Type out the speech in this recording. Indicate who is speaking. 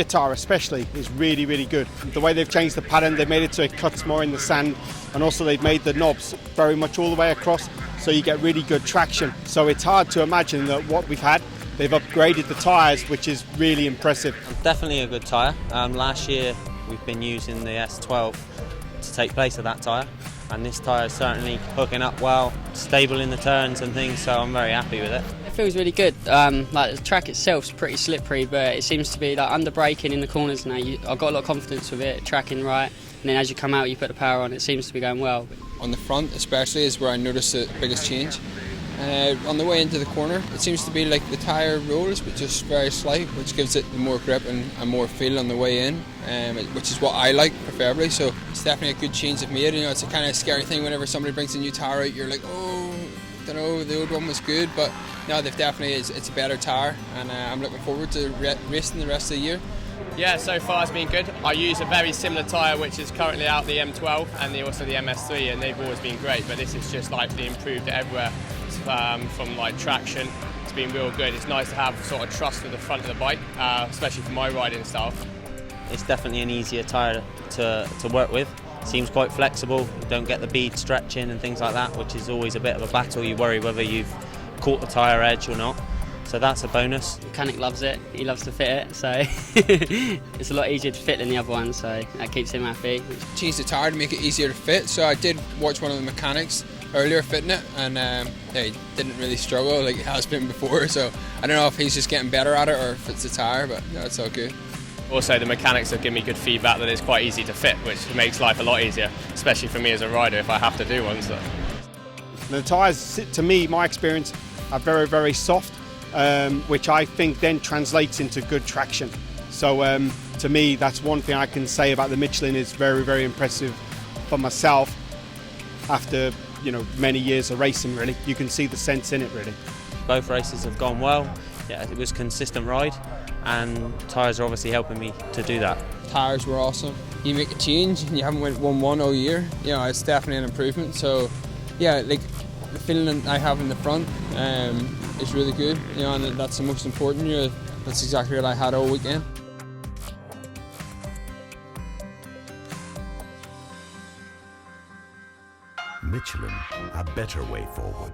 Speaker 1: tyre especially is really, really good. The way they've changed the pattern, they've made it so it cuts more in the sand, and also they've made the knobs very much all the way across, so you get really good traction. So it's hard to imagine that what we've had, they've upgraded the tyres, which is really impressive.
Speaker 2: Definitely a good tyre. Last year we've been using the S12 to take place of that tyre, and this tyre is certainly hooking up well, stable in the turns and things, so I'm very happy with it.
Speaker 3: It feels really good. Like the track itself's pretty slippery, but it seems to be like under braking in the corners now. I've got a lot of confidence with it, tracking right, and then as you come out you put the power on, it seems to be going well.
Speaker 4: On the front especially is where I noticed the biggest change. On the way into the corner, it seems to be like the tyre rolls, but just very slight, which gives it more grip and more feel on the way in, which is what I like preferably. So it's definitely a good change they've made. You know, it's a kind of scary thing whenever somebody brings a new tyre out. You're like, oh, I don't know, the old one was good, but no, they've definitely it's a better tyre, and I'm looking forward to racing the rest of the year.
Speaker 5: Yeah, so far it's been good. I use a very similar tyre which is currently out, the M12 and also the MS3, and they've always been great, but this is just like improved everywhere. From like traction, it's been real good. It's nice to have sort of trust with the front of the bike, especially for my riding style.
Speaker 2: It's definitely an easier tyre to work with. Seems quite flexible, you don't get the bead stretching and things like that, which is always a bit of a battle. You worry whether you've caught the tyre edge or not. So that's a bonus.
Speaker 3: The mechanic loves it, he loves to fit it, so it's a lot easier to fit than the other one, so that keeps him happy.
Speaker 4: Changed the tyre to make it easier to fit, so I did watch one of the mechanics earlier fitting it, and he didn't really struggle like he has been before, so I don't know if he's just getting better at it or if it's the tyre, but no, it's all good.
Speaker 5: Also the mechanics have given me good feedback that it's quite easy to fit, which makes life a lot easier, especially for me as a rider if I have to do one. So.
Speaker 1: The tyres, to me, my experience, are very, very soft, which I think then translates into good traction. So to me, that's one thing I can say about the Michelin is very, very impressive for myself after many years of racing. Really, you can see the sense in it. Really,
Speaker 2: both races have gone well. Yeah, it was a consistent ride, and tyres are obviously helping me to do that.
Speaker 4: Tyres were awesome. You make a change and you haven't won one all year. You know, it's definitely an improvement. So yeah, like the feeling I have in the front is really good. You know, and that's the most important. That's exactly what I had all weekend.
Speaker 6: Michelin, a better way forward.